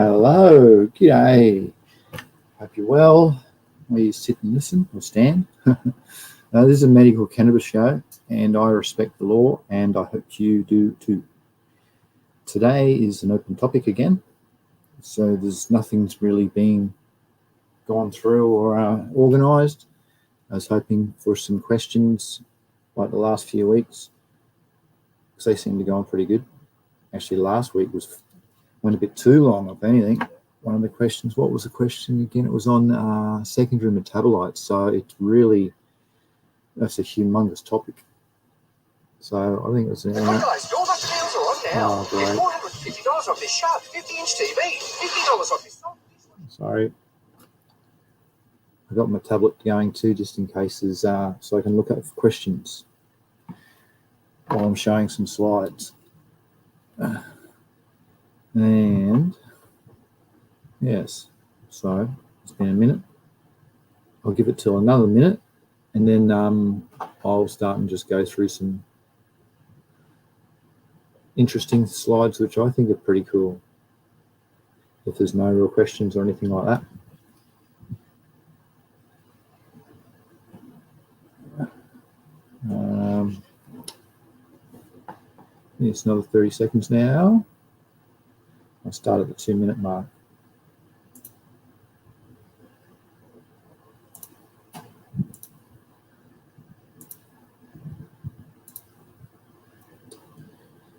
Hello, g'day. Hope you're well. Will you sit and listen or stand? This is a medical cannabis show, and I respect the law, and I hope you do too. Today is an open topic again, so there's nothing's really being gone through or organised. I was hoping for some questions like the last few weeks, because they seem to go on pretty good. Actually, last week went a bit too long, if anything. One of the questions, what was the question again? It was on secondary metabolites. So it's really, that's a humongous topic. So I think it was... Hey guys, your lucky deals are on now. Oh, great. $450 off this sharp 50-inch TV. $50 off this... Sorry. I got my tablet going too, just in case there's, so I can look up questions while I'm showing some slides. And yes, so it's been a minute. I'll give it till another minute, and then I'll start and just go through some interesting slides, which I think are pretty cool, if there's no real questions or anything like that. It's another 30 seconds now. I'll start at the 2-minute mark.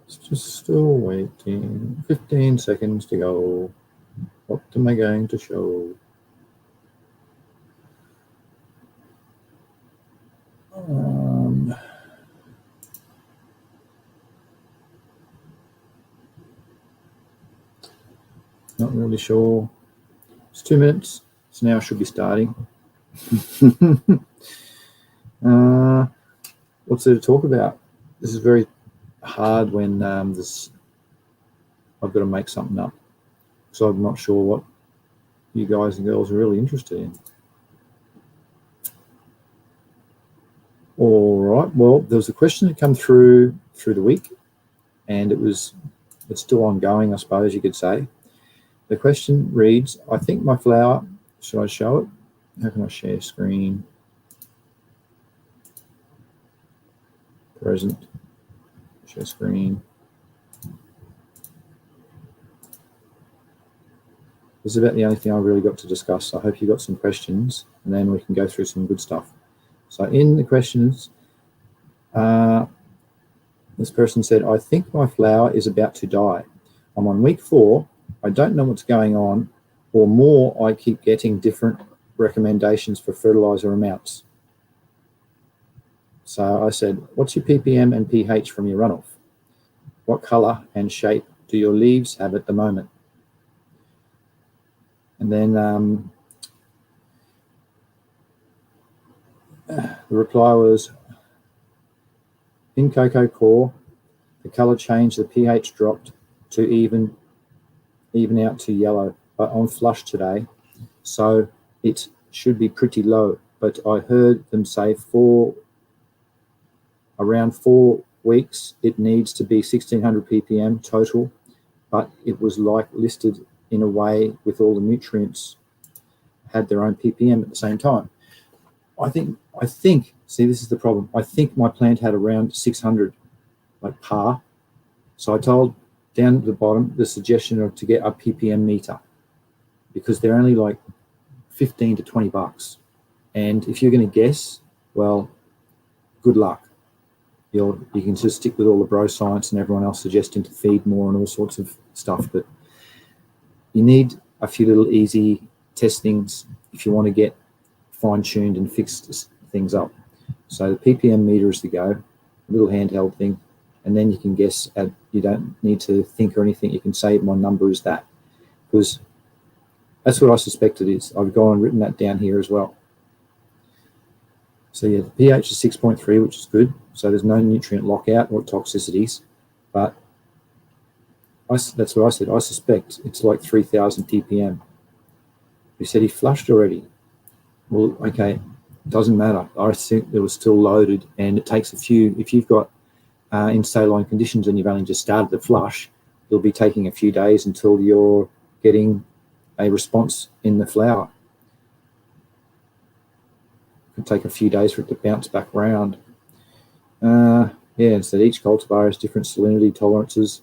It's just still waiting. 15 seconds to go. What am I going to show? Not really sure. It's 2 minutes, so now I should be starting. What's there to talk about? This is very hard when I've got to make something up, so I'm not sure what you guys and girls are really interested in. All right, well, there was a question that came through the week, and it's still ongoing, I suppose you could say. The question reads, I think my flower, should I show it? How can I share screen? Present, share screen. This is about the only thing I've really got to discuss. I hope you got some questions, and then we can go through some good stuff. So in the questions, this person said, I think my flower is about to die. I'm on week 4. I don't know what's going on, or more, I keep getting different recommendations for fertilizer amounts. So I said, what's your ppm and pH from your runoff? What color and shape do your leaves have at the moment? And then the reply was, in cocoa core, the color changed, the pH dropped to even out to yellow, but on flush today, so it should be pretty low. But I heard them say around 4 weeks it needs to be 1600 ppm total, but it was like listed in a way with all the nutrients had their own ppm at the same time. I think see, this is the problem. I think my plant had around 600 like par, so I told down at the bottom the suggestion of to get a ppm meter, because they're only like 15 to 20 bucks, and if you're going to guess, well, good luck. You can just stick with all the bro science and everyone else suggesting to feed more and all sorts of stuff, but you need a few little easy testings if you want to get fine-tuned and fix things up. So the ppm meter is the go, a little handheld thing. And then you can guess you don't need to think or anything. You can say my number is that, because that's what I suspect it is. I've gone and written that down here as well. So yeah, the pH is 6.3, which is good. So there's no nutrient lockout or toxicities, but that's what I said. I suspect it's like 3000 ppm. He said he flushed already. Well, okay, doesn't matter. I think it was still loaded, and it takes a few, if you've got in saline conditions and you've only just started the flush, it'll be taking a few days until your getting a response in the flower. It can take a few days for it to bounce back around. Yeah, so each cultivar has different salinity tolerances.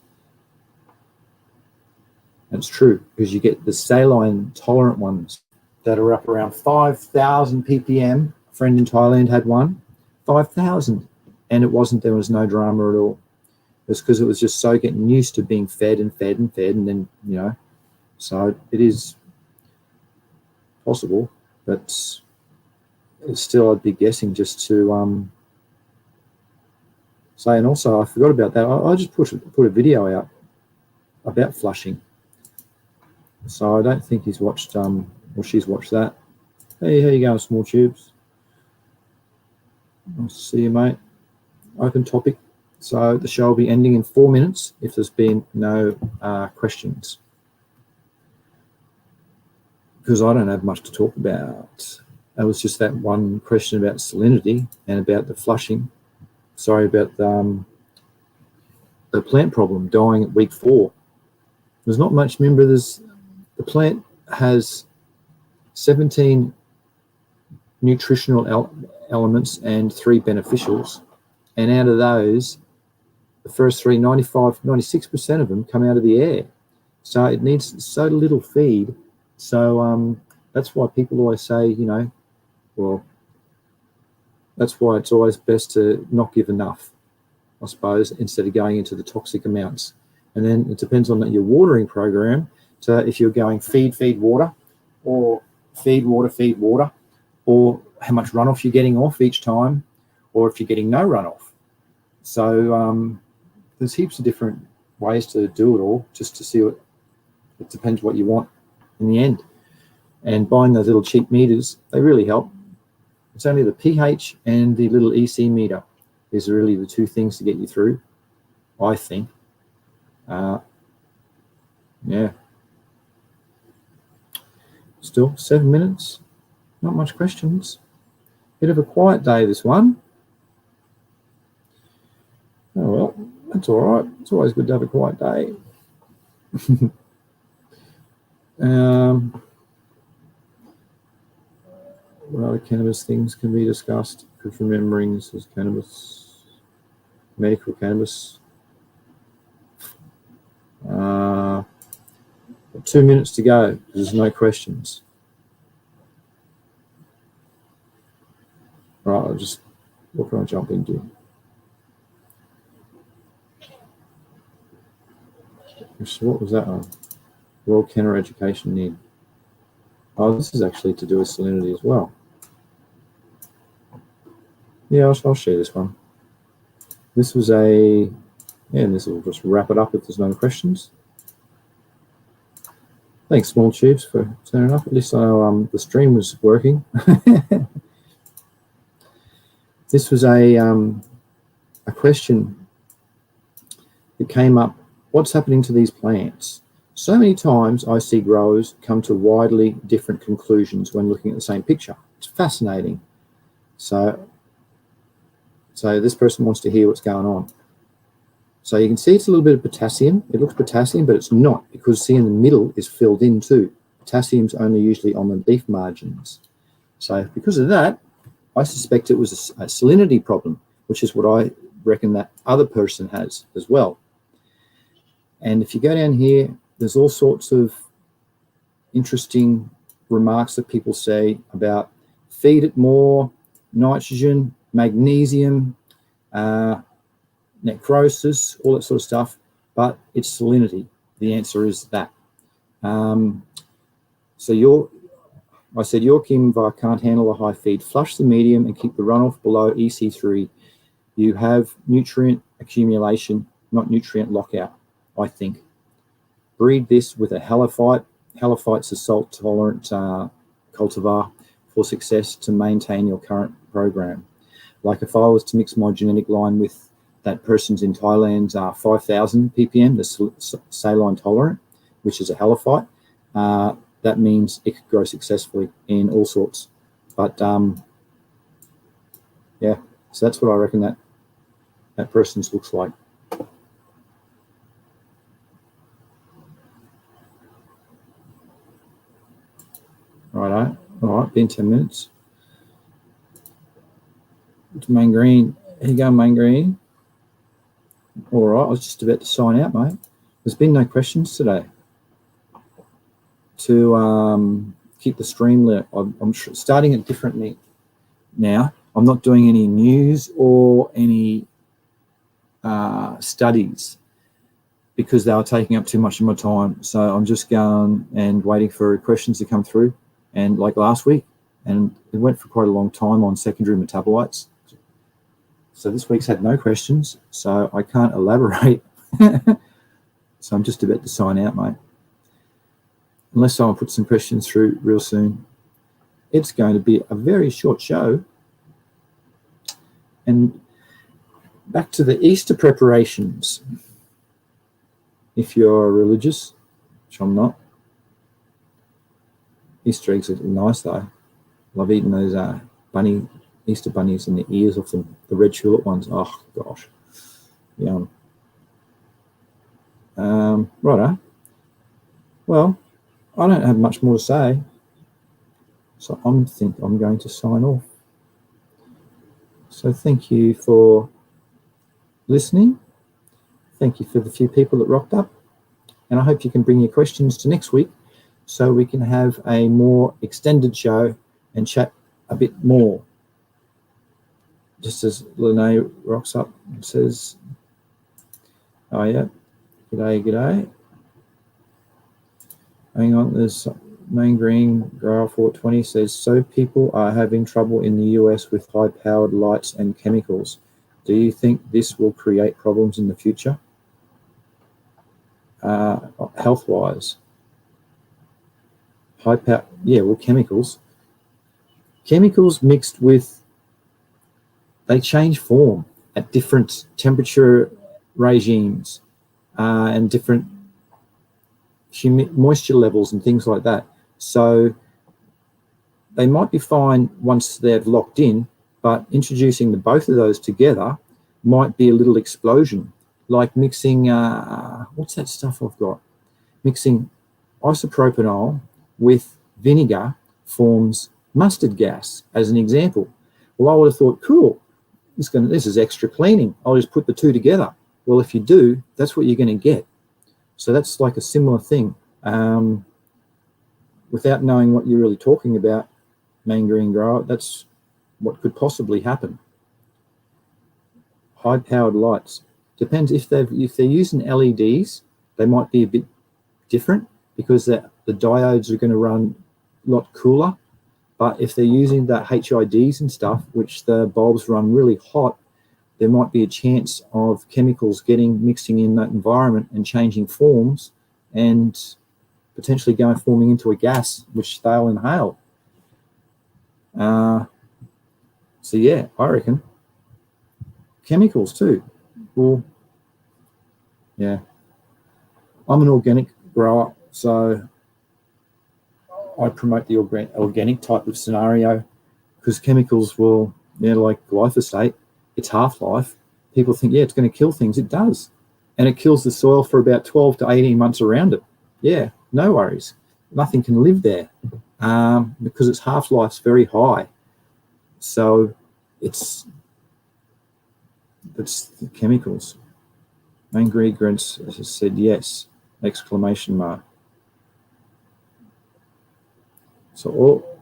That's true, because you get the saline tolerant ones that are up around 5,000 ppm. A friend in Thailand had one, 5,000, and there was no drama at all. It's because it was just so getting used to being fed and fed and fed, and then, you know, so it is possible, but it's still, I'd be guessing just to say. And also, I forgot about that. I just put a video out about flushing, so I don't think he's watched or she's watched that. Hey, how you going, small tubes? Nice to see you, mate. Open topic. So the show will be ending in 4 minutes if there's been no questions, because I don't have much to talk about. That was just that one question about salinity and about the flushing. Sorry about the plant problem dying at week 4. There's not much. Remember, the plant has 17 nutritional elements and 3 beneficials, and out of those, the first 3, 96% of them come out of the air. So it needs so little feed. So that's why people always say, you know, well, that's why it's always best to not give enough, I suppose, instead of going into the toxic amounts. And then it depends on your watering program. So if you're going feed, water, or feed, water, or how much runoff you're getting off each time, or if you're getting no runoff. So there's heaps of different ways to do it all, just to see what, it depends what you want in the end. And buying those little cheap meters, they really help. It's only the pH and the little EC meter is really the 2 things to get you through, I think. Yeah. Still 7 minutes, not much questions. Bit of a quiet day, this one. Oh, well, that's all right. It's always good to have a quiet day. What other cannabis things can be discussed? Good remembering, this is cannabis, medical cannabis. 2 minutes to go. There's no questions. Right, I'll just, what can I jump into? So what was that one? World Canner Education Need. Oh, this is actually to do with salinity as well. Yeah, I'll share this one. This was and this will just wrap it up if there's no questions. Thanks, small tubes, for turning up. At least I know the stream was working. This was a question that came up. What's happening to these plants? So many times I see growers come to widely different conclusions when looking at the same picture. It's fascinating. So this person wants to hear what's going on. So you can see it's a little bit of potassium. It looks potassium, but it's not, because see in the middle is filled in too. Potassium's only usually on the leaf margins. So because of that, I suspect it was a salinity problem, which is what I reckon that other person has as well. And if you go down here, there's all sorts of interesting remarks that people say about feed it more, nitrogen, magnesium, necrosis, all that sort of stuff, but it's salinity. The answer is that. I said, your Kimvar can't handle a high feed. Flush the medium and keep the runoff below EC3. You have nutrient accumulation, not nutrient lockout, I think. Breed this with a halophyte. Halophyte's a salt-tolerant cultivar for success to maintain your current program. Like if I was to mix my genetic line with that person's in Thailand's 5,000 ppm, the saline tolerant, which is a halophyte, that means it could grow successfully in all sorts. But yeah, so that's what I reckon that person's looks like. Righto. All right, been 10 minutes. It's Main Green. Here you go, Main Green. All right, I was just about to sign out, mate. There's been no questions today. To keep the stream lit, I'm starting it differently now. I'm not doing any news or any studies because they are taking up too much of my time. So I'm just going and waiting for questions to come through. And like last week, and it went for quite a long time on secondary metabolites. So this week's had no questions, so I can't elaborate. So I'm just about to sign out, mate. Unless someone puts some questions through real soon. It's going to be a very short show. And back to the Easter preparations. If you're religious, which I'm not. Easter eggs are nice though. Love eating those Easter bunnies and the ears off them, the red tulip ones. Oh gosh, yum. Righto. Well, I don't have much more to say, so I think I'm going to sign off. So thank you for listening. Thank you for the few people that rocked up, and I hope you can bring your questions to next week so we can have a more extended show and chat a bit more. Just as Lene rocks up and says, oh yeah, g'day. Hang on, there's Main Green Grower 420 says, so people are having trouble in the US with high-powered lights and chemicals. Do you think this will create problems in the future? Health-wise? High-power, yeah, well, chemicals. Chemicals mixed with, they change form at different temperature regimes and different moisture levels and things like that. So they might be fine once they're locked in, but introducing the both of those together might be a little explosion, like mixing, what's that stuff I've got? Mixing isopropanol with vinegar forms mustard gas, as an example. Well, I would have thought, cool, this is extra cleaning. I'll just put the two together. Well, if you do, that's what you're going to get. So that's like a similar thing. Without knowing what you're really talking about, Main Green Grower, that's what could possibly happen. High-powered lights. Depends if they're using LEDs, they might be a bit different because the diodes are going to run a lot cooler. But if they're using the HIDs and stuff, which the bulbs run really hot, there might be a chance of chemicals mixing in that environment and changing forms and potentially forming into a gas, which they'll inhale. So yeah, I reckon. Chemicals too. Well, yeah. I'm an organic grower, so I promote the organic type of scenario because chemicals will, like glyphosate, its half-life, people think, yeah, it's going to kill things. It does. And it kills the soil for about 12 to 18 months around it. Yeah, no worries. Nothing can live there because its half-life's very high. So it's the chemicals. Main ingredients, as I said, yes, exclamation mark. So all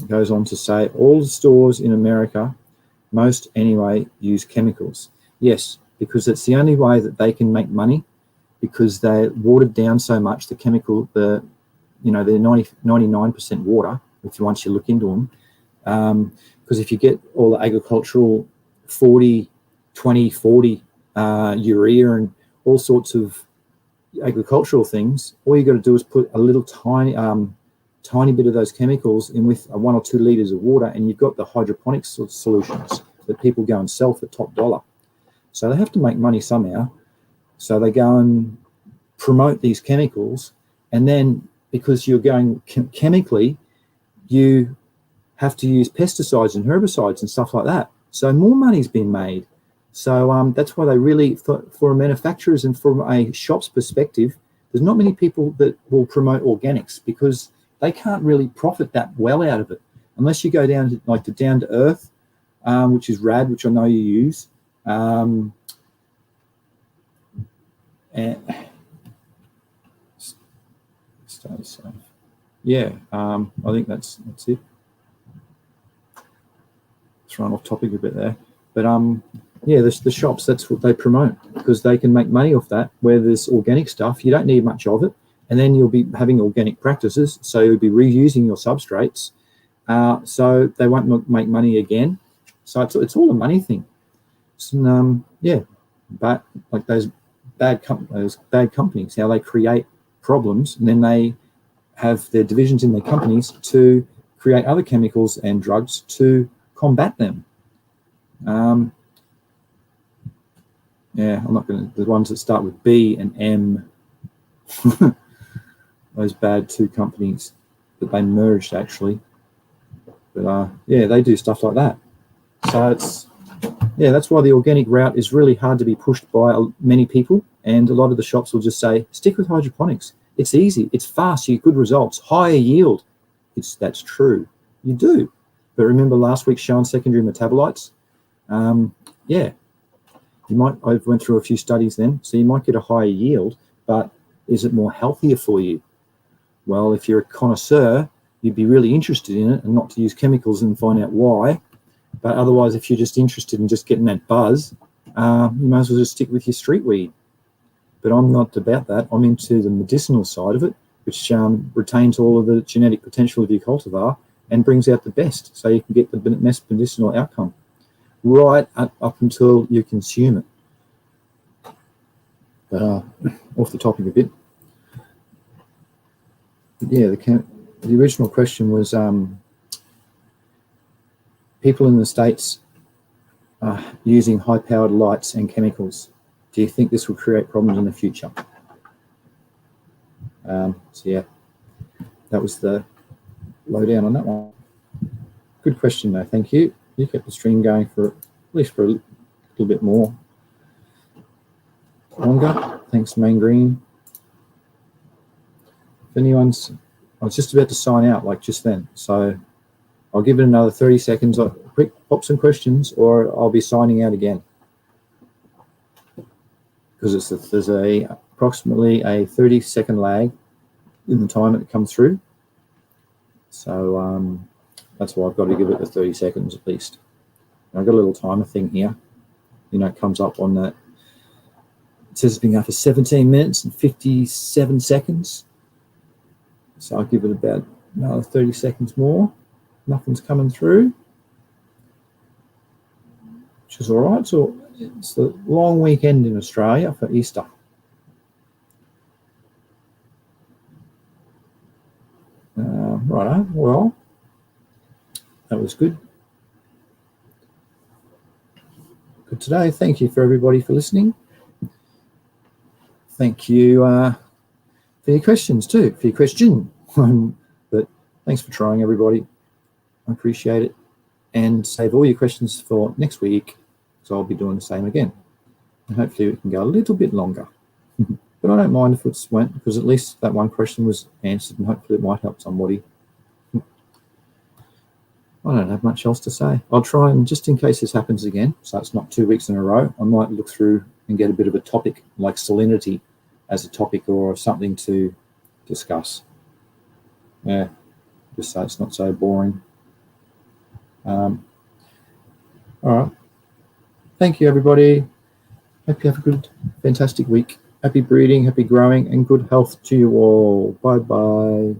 goes on to say, all the stores in America, most anyway, use chemicals. Yes, because it's the only way that they can make money because they're watered down so much, the chemical, they're 99% water, once you look into them. Because if you get all the agricultural 40, 20, 40 urea and all sorts of agricultural things, all you got to do is put a little tiny bit of those chemicals in with 1 or 2 liters of water, and you've got the hydroponic solutions that people go and sell for top dollar. So they have to make money somehow. So they go and promote these chemicals, and then because you're going chemically, you have to use pesticides and herbicides and stuff like that. So more money's been made. So that's why they really, for manufacturers and from a shop's perspective, there's not many people that will promote organics because they can't really profit that well out of it unless you go down to like the Down to Earth, which is rad, which I know you use. And stay safe. Yeah, I think that's it. It's run off topic a bit there, but yeah, the shops, that's what they promote because they can make money off that. Where there's organic stuff, you don't need much of it, and then you'll be having organic practices, so you'll be reusing your substrates, so they won't make money again. So it's all a money thing. So, yeah, but like those bad companies, how they create problems, and then they have their divisions in their companies to create other chemicals and drugs to combat them. Yeah, I'm not going to, the ones that start with B and M, those bad two companies that they merged actually. But yeah, they do stuff like that. So it's, yeah, that's why the organic route is really hard to be pushed by many people. And a lot of the shops will just say, stick with hydroponics. It's easy, it's fast, you get good results, higher yield. That's true, you do. But remember last week's show on secondary metabolites? Yeah, I went through a few studies then, so you might get a higher yield, but is it more healthier for you? Well, if you're a connoisseur, you'd be really interested in it and not to use chemicals and find out why. But otherwise, if you're just interested in just getting that buzz, you might as well just stick with your street weed. But I'm not about that. I'm into the medicinal side of it, which retains all of the genetic potential of your cultivar and brings out the best, so you can get the best medicinal outcome right up until you consume it. But off the topic a bit. But yeah, the original question was people in the States using high-powered lights and chemicals. Do you think this will create problems in the future? So yeah, that was the lowdown on that one. Good question though, thank you. You kept the stream going for at least for a little bit more longer. Thanks, Main Green. If anyone's, I was just about to sign out like just then, so I'll give it another 30 seconds. Quick, pop some questions, or I'll be signing out again. Because there's approximately a 30-second lag in the time it comes through. So that's why I've got to give it the 30 seconds at least. And I've got a little timer thing here. You know, it comes up on that. It says it's been up for 17 minutes and 57 seconds. So I'll give it about another 30 seconds more. Nothing's coming through, which is all right. So it's the long weekend in Australia for Easter. Righto, well, that was good. Good today. Thank you for everybody for listening. Thank you for your questions too, for your question. But thanks for trying, everybody. I appreciate it. And save all your questions for next week, so I'll be doing the same again. And hopefully we can go a little bit longer. But I don't mind if it's went, because at least that one question was answered and hopefully it might help somebody. I don't have much else to say. I'll try and, just in case this happens again, so it's not 2 weeks in a row, I might look through and get a bit of a topic like salinity as a topic or something to discuss. Yeah, just so it's not so boring. All right. Thank you, everybody. Hope you have a good, fantastic week. Happy breeding, happy growing, and good health to you all. Bye-bye.